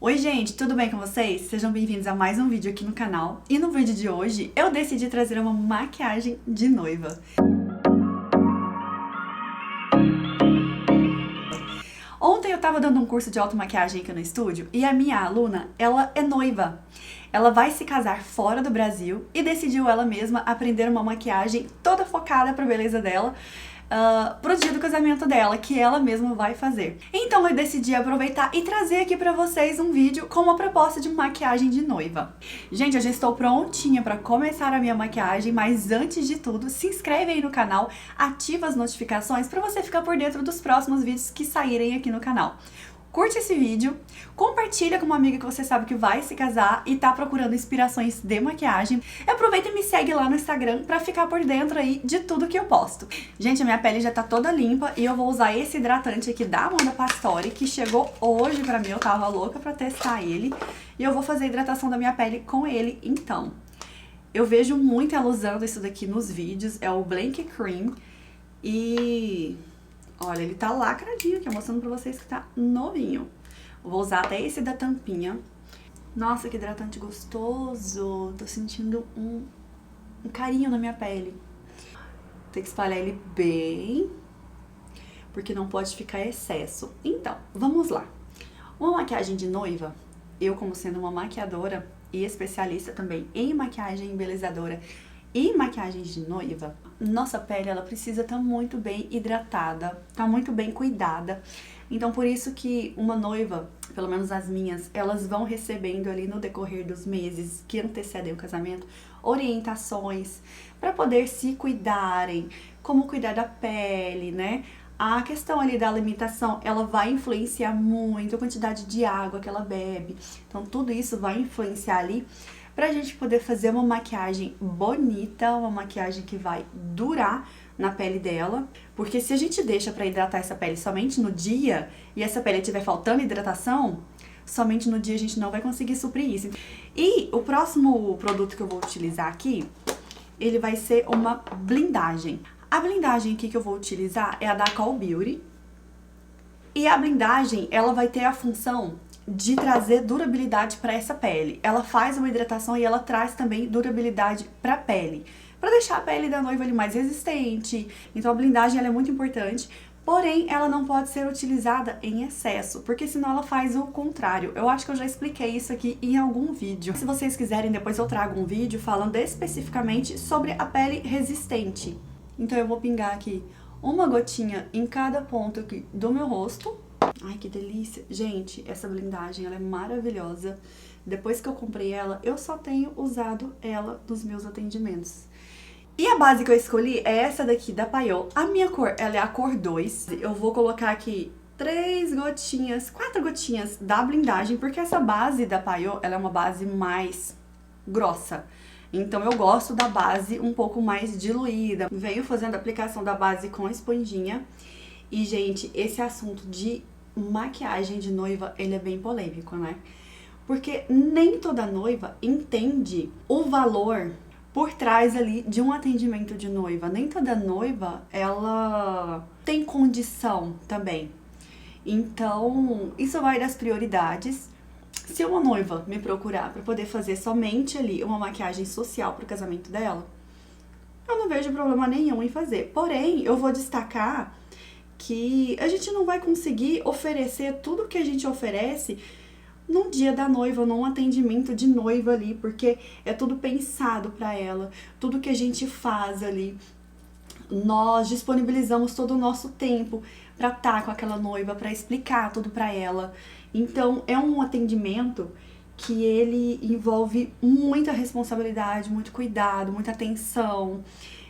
Oi gente, tudo bem com vocês? Sejam bem-vindos a mais um vídeo aqui no canal. E no vídeo de hoje eu decidi trazer uma maquiagem de noiva. Ontem eu tava dando um curso de automaquiagem aqui no estúdio e a minha aluna, ela é noiva. Ela vai se casar fora do Brasil e decidiu ela mesma aprender uma maquiagem toda focada pra beleza dela, pro dia do casamento dela, que ela mesma vai fazer. Então eu decidi aproveitar e trazer aqui pra vocês um vídeo com uma proposta de maquiagem de noiva. Gente, eu já estou prontinha pra começar a minha maquiagem, mas antes de tudo, se inscreve aí no canal, ativa as notificações pra você ficar por dentro dos próximos vídeos que saírem aqui no canal. Curte esse vídeo, compartilha com uma amiga que você sabe que vai se casar e tá procurando inspirações de maquiagem. E aproveita e me segue lá no Instagram pra ficar por dentro aí de tudo que eu posto. Gente, a minha pele já tá toda limpa e eu vou usar esse hidratante aqui da Amanda Pastore, que chegou hoje pra mim, eu tava louca pra testar ele. E eu vou fazer a hidratação da minha pele com ele, então. Eu vejo muito ela usando isso daqui nos vídeos, é o Blank Cream. E... olha, ele tá lacradinho aqui, mostrando pra vocês que tá novinho. Vou usar até esse da tampinha. Nossa, que hidratante gostoso. Tô sentindo um carinho na minha pele. Tem que espalhar ele bem, porque não pode ficar excesso. Então, vamos lá. Uma maquiagem de noiva, eu como sendo uma maquiadora e especialista também em maquiagem embelezadora e maquiagens de noiva, nossa pele ela precisa estar muito bem hidratada, tá muito bem cuidada. Então por isso que uma noiva, pelo menos as minhas, elas vão recebendo ali no decorrer dos meses que antecedem o casamento, orientações para poder se cuidarem, como cuidar da pele, né? A questão ali da alimentação, ela vai influenciar muito a quantidade de água que ela bebe. Então tudo isso vai influenciar ali pra gente poder fazer uma maquiagem bonita, uma maquiagem que vai durar na pele dela, porque se a gente deixa pra hidratar essa pele somente no dia, e essa pele estiver faltando hidratação, somente no dia a gente não vai conseguir suprir isso. E o próximo produto que eu vou utilizar aqui, ele vai ser uma blindagem. A blindagem aqui que eu vou utilizar é a da Call Beauty, e a blindagem, ela vai ter a função de trazer durabilidade para essa pele. Ela faz uma hidratação e ela traz também durabilidade para a pele, para deixar a pele da noiva ali mais resistente. Então a blindagem ela é muito importante, porém ela não pode ser utilizada em excesso, porque senão ela faz o contrário. Eu acho que eu já expliquei isso aqui em algum vídeo. Se vocês quiserem, depois eu trago um vídeo falando especificamente sobre a pele resistente. Então eu vou pingar aqui uma gotinha em cada ponto aqui do meu rosto. Ai, que delícia. Gente, essa blindagem, ela é maravilhosa. Depois que eu comprei ela, eu só tenho usado ela nos meus atendimentos. E a base que eu escolhi é essa daqui, da Payot. A minha cor, ela é a cor 2. Eu vou colocar aqui 4 gotinhas da blindagem, porque essa base da Payot, ela é uma base mais grossa. Então eu gosto da base um pouco mais diluída. Venho fazendo a aplicação da base com esponjinha. E, gente, esse assunto de maquiagem de noiva, ele é bem polêmico, né? Porque nem toda noiva entende o valor por trás ali de um atendimento de noiva. Nem toda noiva, ela tem condição também. Então, isso vai das prioridades. Se uma noiva me procurar para poder fazer somente ali uma maquiagem social pro casamento dela, eu não vejo problema nenhum em fazer. Porém, eu vou destacar que a gente não vai conseguir oferecer tudo que a gente oferece no dia da noiva, num atendimento de noiva ali, porque é tudo pensado para ela, tudo que a gente faz ali, nós disponibilizamos todo o nosso tempo para estar com aquela noiva, para explicar tudo para ela. Então é um atendimento que ele envolve muita responsabilidade, muito cuidado, muita atenção.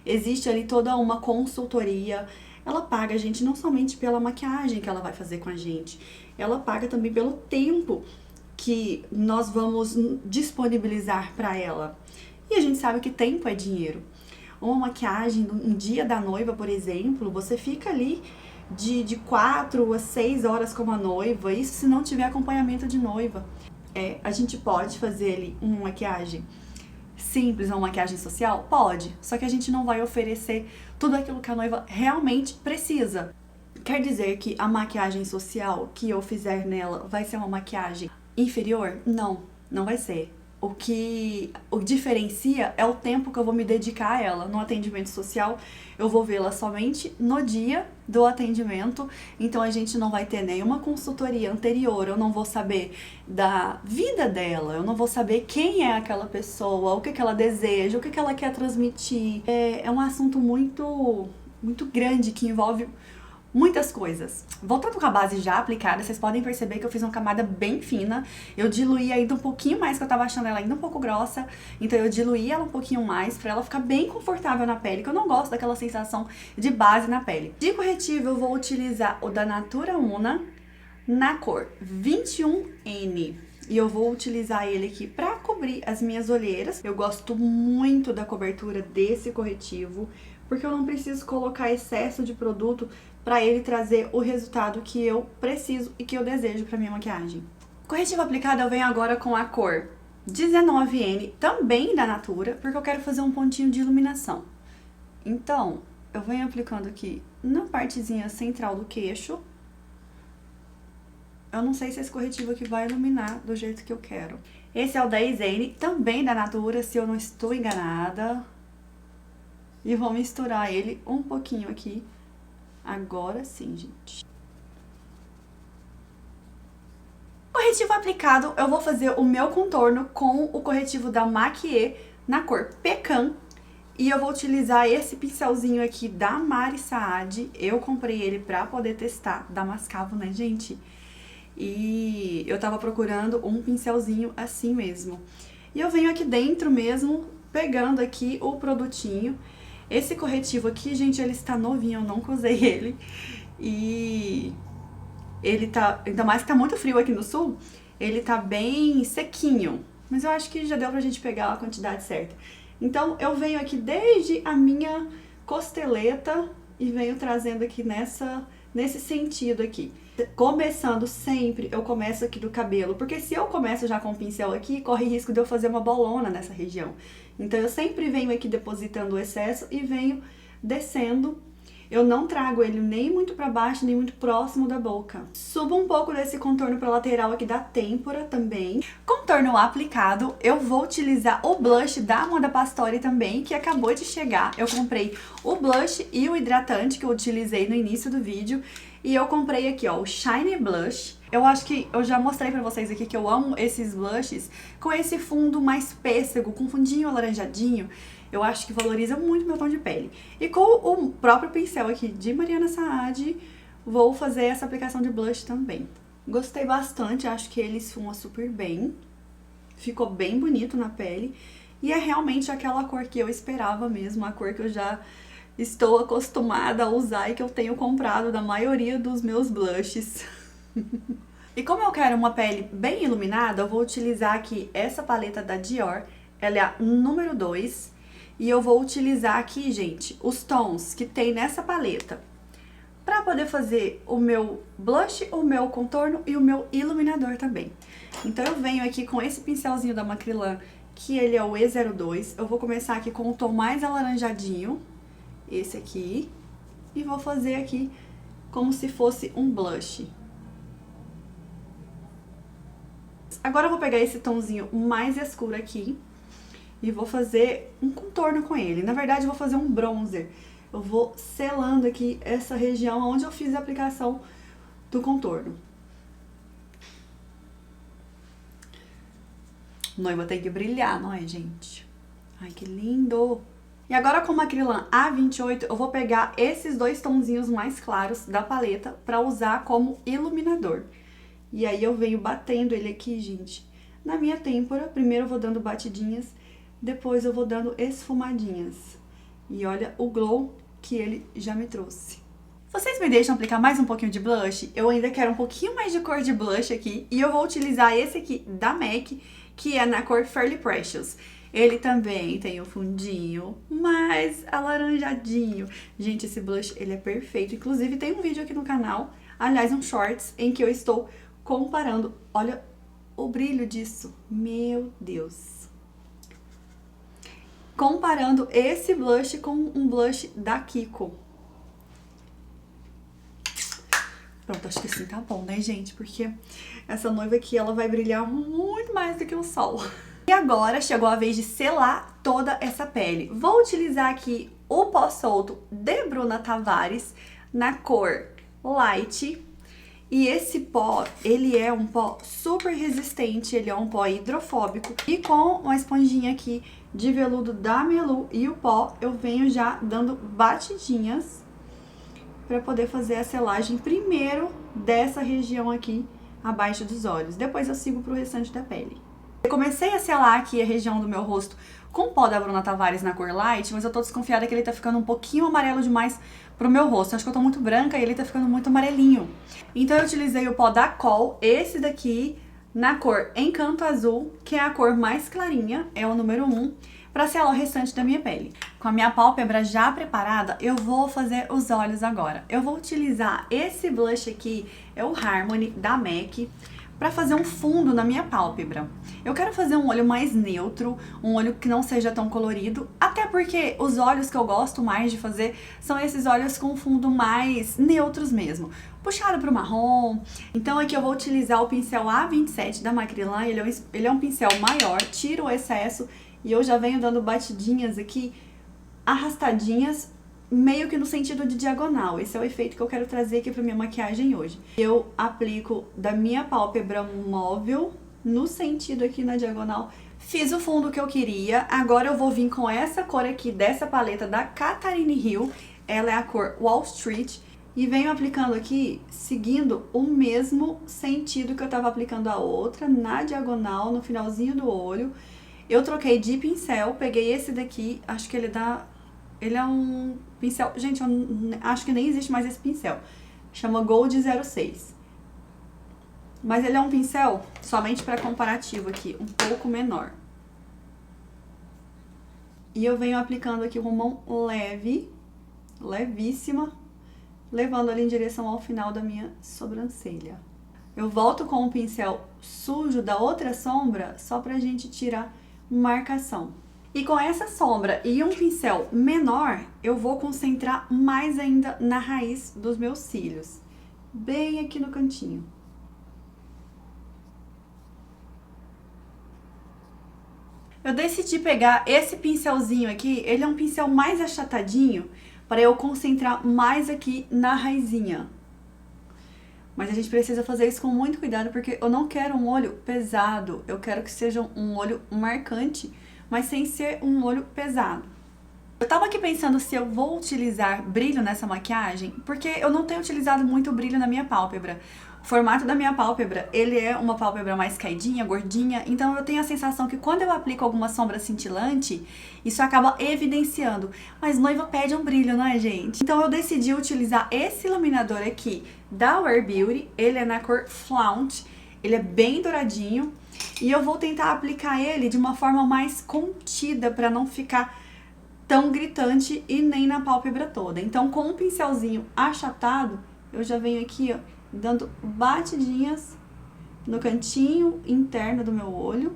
Existe ali toda uma consultoria. Ela paga a gente não somente pela maquiagem que ela vai fazer com a gente, ela paga também pelo tempo que nós vamos disponibilizar para ela. E a gente sabe que tempo é dinheiro. Uma maquiagem, um dia da noiva, por exemplo, você fica ali de 4 a 6 horas com a noiva, isso se não tiver acompanhamento de noiva. A gente pode fazer ali uma maquiagem simples, uma maquiagem social? Pode, só que a gente não vai oferecer tudo aquilo que a noiva realmente precisa. Quer dizer que a maquiagem social que eu fizer nela vai ser uma maquiagem inferior? Não, não vai ser. O que o diferencia é o tempo que eu vou me dedicar a ela. No atendimento social, eu vou vê-la somente no dia do atendimento, então a gente não vai ter nenhuma consultoria anterior, eu não vou saber da vida dela, eu não vou saber quem é aquela pessoa, o que ela deseja, o que ela quer transmitir. É um assunto muito grande que envolve muitas coisas. Voltando com a base já aplicada, vocês podem perceber que eu fiz uma camada bem fina. Eu diluí ainda um pouquinho mais, que eu tava achando ela ainda um pouco grossa. Então eu diluí ela um pouquinho mais pra ela ficar bem confortável na pele, que eu não gosto daquela sensação de base na pele. De corretivo eu vou utilizar o da Natura Una na cor 21N. E eu vou utilizar ele aqui pra cobrir as minhas olheiras. Eu gosto muito da cobertura desse corretivo, porque eu não preciso colocar excesso de produto para ele trazer o resultado que eu preciso e que eu desejo para minha maquiagem. Corretivo aplicado eu venho agora com a cor 19N, também da Natura, porque eu quero fazer um pontinho de iluminação. Então, eu venho aplicando aqui na partezinha central do queixo. Eu não sei se esse corretivo aqui vai iluminar do jeito que eu quero. Esse é o 10N, também da Natura, se eu não estou enganada. E vou misturar ele um pouquinho aqui. Agora sim, gente. Corretivo aplicado, eu vou fazer o meu contorno com o corretivo da Maquiê na cor Pecan. E eu vou utilizar esse pincelzinho aqui da Mari Saad. Eu comprei ele pra poder testar, da Mascavo, né, gente? E eu tava procurando um pincelzinho assim mesmo. E eu venho aqui dentro mesmo, pegando aqui o produtinho. Esse corretivo aqui, gente, ele está novinho, eu nunca usei ele. E ele tá, ainda mais que tá muito frio aqui no sul, ele tá bem sequinho. Mas eu acho que já deu pra gente pegar a quantidade certa. Então, eu venho aqui desde a minha costeleta e venho trazendo aqui nesse sentido aqui. Começando sempre, eu começo aqui do cabelo, porque se eu começo já com o pincel aqui, corre risco de eu fazer uma bolona nessa região. Então eu sempre venho aqui depositando o excesso e venho descendo. Eu não trago ele nem muito pra baixo, nem muito próximo da boca. Subo um pouco desse contorno pra lateral aqui da têmpora também. Contorno aplicado, eu vou utilizar o blush da Moda Pastore também, que acabou de chegar. Eu comprei o blush e o hidratante que eu utilizei no início do vídeo. E eu comprei aqui, ó, o Shiny Blush. Eu acho que eu já mostrei pra vocês aqui que eu amo esses blushes com esse fundo mais pêssego, com fundinho alaranjadinho. Eu acho que valoriza muito meu tom de pele. E com o próprio pincel aqui de Mariana Saad, vou fazer essa aplicação de blush também. Gostei bastante, acho que ele esfuma super bem. Ficou bem bonito na pele. E é realmente aquela cor que eu esperava mesmo, a cor que eu já estou acostumada a usar e que eu tenho comprado da maioria dos meus blushes. E como eu quero uma pele bem iluminada, eu vou utilizar aqui essa paleta da Dior. Ela é a número 2. E eu vou utilizar aqui, gente, os tons que tem nessa paleta para poder fazer o meu blush, o meu contorno e o meu iluminador também. Então eu venho aqui com esse pincelzinho da Macrylan, que ele é o E02. Eu vou começar aqui com o tom mais alaranjadinho, esse aqui, e vou fazer aqui como se fosse um blush. Agora eu vou pegar esse tomzinho mais escuro aqui e vou fazer um contorno com ele. Na verdade, eu vou fazer um bronzer. Eu vou selando aqui essa região onde eu fiz a aplicação do contorno. Noiva tem que brilhar, não é, gente? Ai, que lindo! E agora com o Macrylan A28, eu vou pegar esses dois tonzinhos mais claros da paleta pra usar como iluminador. E aí eu venho batendo ele aqui, gente, na minha têmpora. Primeiro eu vou dando batidinhas, depois eu vou dando esfumadinhas. E olha o glow que ele já me trouxe. Vocês me deixam aplicar mais um pouquinho de blush? Eu ainda quero um pouquinho mais de cor de blush aqui. E eu vou utilizar esse aqui da MAC, que é na cor Fairly Precious. Ele também tem o fundinho mais alaranjadinho. Gente, esse blush, ele é perfeito. Inclusive, tem um vídeo aqui no canal, aliás, um shorts, em que eu estou comparando. Olha o brilho disso. Meu Deus. Comparando esse blush com um blush da Kiko. Pronto, acho que assim tá bom, né, gente? Porque essa noiva aqui, ela vai brilhar muito mais do que o sol. E agora chegou a vez de selar toda essa pele. Vou utilizar aqui o pó solto de Bruna Tavares na cor Light. E esse pó, ele é um pó super resistente, ele é um pó hidrofóbico. E com uma esponjinha aqui de veludo da Melu e o pó, eu venho já dando batidinhas para poder fazer a selagem primeiro dessa região aqui abaixo dos olhos. Depois eu sigo pro restante da pele. Eu comecei a selar aqui a região do meu rosto com o pó da Bruna Tavares na cor Light, mas eu tô desconfiada que ele tá ficando um pouquinho amarelo demais pro meu rosto. Acho que eu tô muito branca e ele tá ficando muito amarelinho. Então eu utilizei o pó da Col, esse daqui, na cor Encanto Azul, que é a cor mais clarinha, é o número 1, pra selar o restante da minha pele. Com a minha pálpebra já preparada, eu vou fazer os olhos agora. Eu vou utilizar esse blush aqui, é o Harmony da MAC, pra fazer um fundo na minha pálpebra. Eu quero fazer um olho mais neutro, um olho que não seja tão colorido, até porque os olhos que eu gosto mais de fazer são esses olhos com fundo mais neutros mesmo, puxado pro marrom. Então aqui eu vou utilizar o pincel A27 da Macrylan, ele é um pincel maior, tira o excesso e eu já venho dando batidinhas aqui, arrastadinhas, meio que no sentido de diagonal. Esse é o efeito que eu quero trazer aqui pra minha maquiagem hoje. Eu aplico da minha pálpebra móvel no sentido aqui na diagonal. Fiz o fundo que eu queria. Agora eu vou vir com essa cor aqui dessa paleta da Catherine Hill. Ela é a cor Wall Street. E venho aplicando aqui, seguindo o mesmo sentido que eu tava aplicando a outra, na diagonal, no finalzinho do olho. Eu troquei de pincel, peguei esse daqui, acho que ele é um pincel... Gente, eu acho que nem existe mais esse pincel. Chama Gold 06. Mas ele é um pincel, somente para comparativo aqui, um pouco menor. E eu venho aplicando aqui uma mão leve, levíssima, levando ali em direção ao final da minha sobrancelha. Eu volto com o pincel sujo da outra sombra, só pra gente tirar marcação. E com essa sombra e um pincel menor, eu vou concentrar mais ainda na raiz dos meus cílios, bem aqui no cantinho. Eu decidi pegar esse pincelzinho aqui, ele é um pincel mais achatadinho, para eu concentrar mais aqui na raizinha. Mas a gente precisa fazer isso com muito cuidado, porque eu não quero um olho pesado, eu quero que seja um olho marcante, mas sem ser um olho pesado. Eu tava aqui pensando se eu vou utilizar brilho nessa maquiagem, porque eu não tenho utilizado muito brilho na minha pálpebra. O formato da minha pálpebra, ele é uma pálpebra mais caidinha, gordinha, então eu tenho a sensação que quando eu aplico alguma sombra cintilante, isso acaba evidenciando. Mas noiva pede um brilho, não é, gente? Então eu decidi utilizar esse iluminador aqui da Wear Beauty, ele é na cor Flaunt, ele é bem douradinho, e eu vou tentar aplicar ele de uma forma mais contida, para não ficar tão gritante e nem na pálpebra toda. Então com um pincelzinho achatado, eu já venho aqui, ó, dando batidinhas no cantinho interno do meu olho.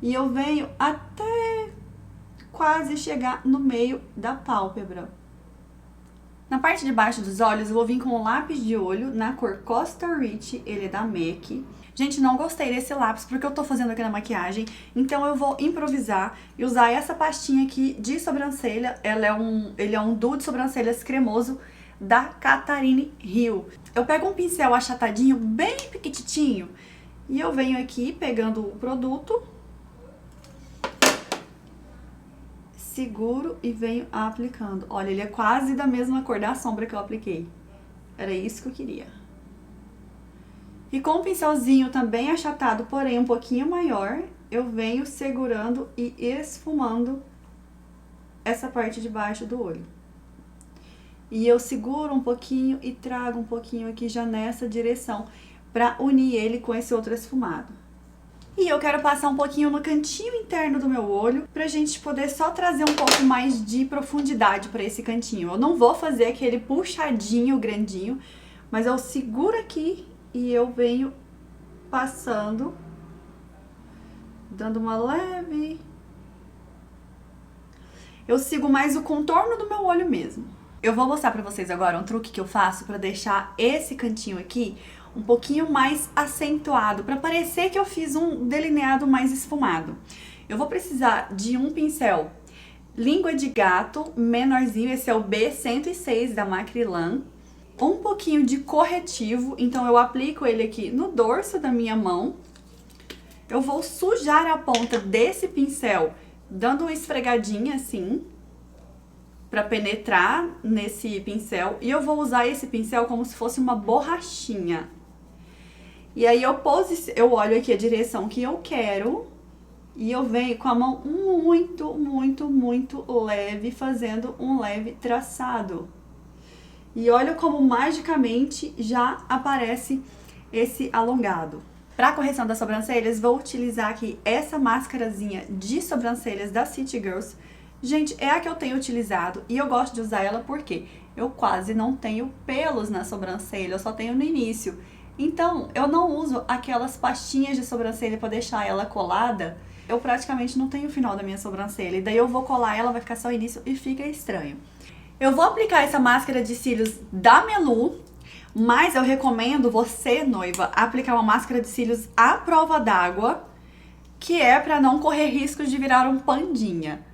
E eu venho até quase chegar no meio da pálpebra. Na parte de baixo dos olhos, eu vou vir com um lápis de olho na cor Costa Rich, ele é da MAC. Gente, não gostei desse lápis porque eu tô fazendo aqui na maquiagem, então eu vou improvisar e usar essa pastinha aqui de sobrancelha. Ele é um duo de sobrancelhas cremoso da Catherine Hill. Eu pego um pincel achatadinho, bem pequititinho, e eu venho aqui pegando o produto, seguro e venho aplicando. Olha, ele é quase da mesma cor da sombra que eu apliquei. Era isso que eu queria. E com um pincelzinho também achatado, porém um pouquinho maior, eu venho segurando e esfumando essa parte de baixo do olho. E eu seguro um pouquinho e trago um pouquinho aqui já nessa direção, pra unir ele com esse outro esfumado. E eu quero passar um pouquinho no cantinho interno do meu olho, pra gente poder só trazer um pouco mais de profundidade pra esse cantinho. Eu não vou fazer aquele puxadinho grandinho, mas eu seguro aqui e eu venho passando, dando uma leve... Eu sigo mais o contorno do meu olho mesmo. Eu vou mostrar pra vocês agora um truque que eu faço pra deixar esse cantinho aqui um pouquinho mais acentuado, pra parecer que eu fiz um delineado mais esfumado. Eu vou precisar de um pincel língua de gato menorzinho, esse é o B106 da Macrylan. Um pouquinho de corretivo, então eu aplico ele aqui no dorso da minha mão. Eu vou sujar a ponta desse pincel, dando uma esfregadinha assim, pra penetrar nesse pincel. E eu vou usar esse pincel como se fosse uma borrachinha. E aí eu olho aqui a direção que eu quero e eu venho com a mão muito, muito, muito leve, fazendo um leve traçado. E olha como magicamente já aparece esse alongado. Para correção das sobrancelhas, vou utilizar aqui essa máscarazinha de sobrancelhas da City Girls. Gente, é a que eu tenho utilizado e eu gosto de usar ela porque eu quase não tenho pelos na sobrancelha, eu só tenho no início. Então, eu não uso aquelas pastinhas de sobrancelha para deixar ela colada. Eu praticamente não tenho o final da minha sobrancelha. E daí eu vou colar ela, vai ficar só o início e fica estranho. Eu vou aplicar essa máscara de cílios da Melu, mas eu recomendo você, noiva, aplicar uma máscara de cílios à prova d'água, que é para não correr riscos de virar um pandinha.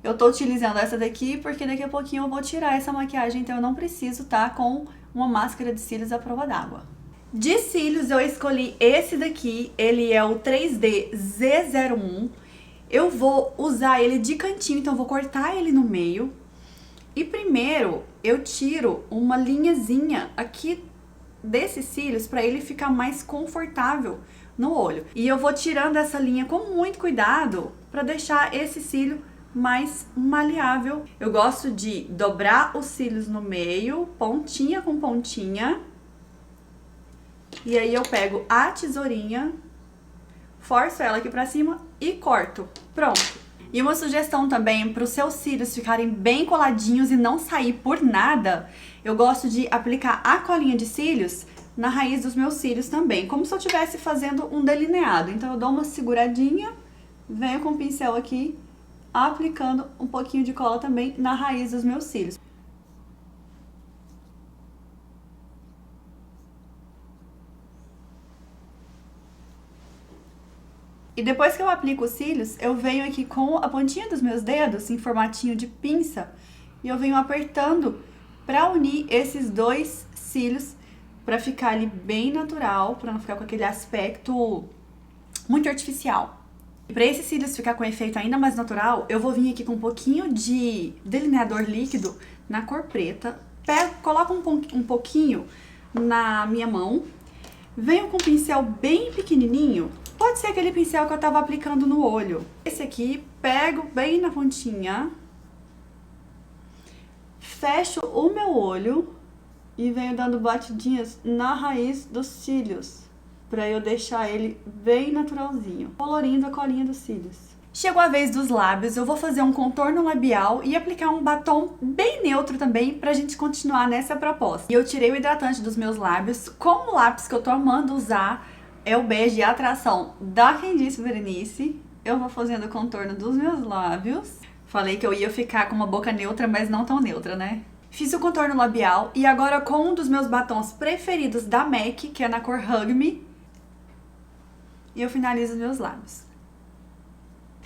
Eu tô utilizando essa daqui porque daqui a pouquinho eu vou tirar essa maquiagem, então eu não preciso estar com uma máscara de cílios à prova d'água. De cílios eu escolhi esse daqui, ele é o 3D Z01. Eu vou usar ele de cantinho, então eu vou cortar ele no meio. E primeiro eu tiro uma linhazinha aqui desses cílios para ele ficar mais confortável no olho. E eu vou tirando essa linha com muito cuidado para deixar esse cílio mais maleável. Eu gosto de dobrar os cílios no meio, pontinha com pontinha. E aí eu pego a tesourinha, forço ela aqui pra cima e corto. Pronto. E uma sugestão também para os seus cílios ficarem bem coladinhos e não sair por nada, eu gosto de aplicar a colinha de cílios na raiz dos meus cílios também, como se eu estivesse fazendo um delineado. Então eu dou uma seguradinha, venho com o pincel aqui, aplicando um pouquinho de cola também na raiz dos meus cílios. E depois que eu aplico os cílios, eu venho aqui com a pontinha dos meus dedos, em formatinho de pinça, e eu venho apertando pra unir esses dois cílios, pra ficar ali bem natural, pra não ficar com aquele aspecto muito artificial. E pra esses cílios ficar com um efeito ainda mais natural, eu vou vir aqui com um pouquinho de delineador líquido na cor preta, coloco um pouquinho na minha mão, venho com um pincel bem pequenininho. Pode ser aquele pincel que eu tava aplicando no olho. Esse aqui, pego bem na pontinha, fecho o meu olho e venho dando batidinhas na raiz dos cílios, pra eu deixar ele bem naturalzinho, colorindo a colinha dos cílios. Chegou a vez dos lábios, eu vou fazer um contorno labial e aplicar um batom bem neutro também pra gente continuar nessa proposta. E eu tirei o hidratante dos meus lábios com o lápis que eu tô amando usar, é o bege Atração da Quem Disse Berenice. Eu vou fazendo o contorno dos meus lábios. Falei que eu ia ficar com uma boca neutra, mas não tão neutra, né? Fiz o contorno labial e agora com um dos meus batons preferidos da MAC, que é na cor Hug Me, e eu finalizo os meus lábios.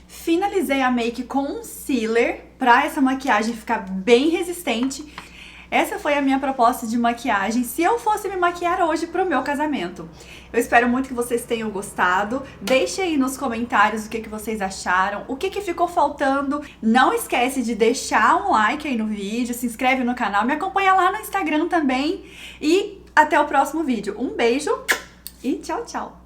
Finalizei a make com um sealer pra essa maquiagem ficar bem resistente. Essa foi a minha proposta de maquiagem se eu fosse me maquiar hoje pro meu casamento. Eu espero muito que vocês tenham gostado. Deixe aí nos comentários o que vocês acharam, o que ficou faltando. Não esquece de deixar um like aí no vídeo, se inscreve no canal, me acompanha lá no Instagram também. E até o próximo vídeo. Um beijo e tchau, tchau!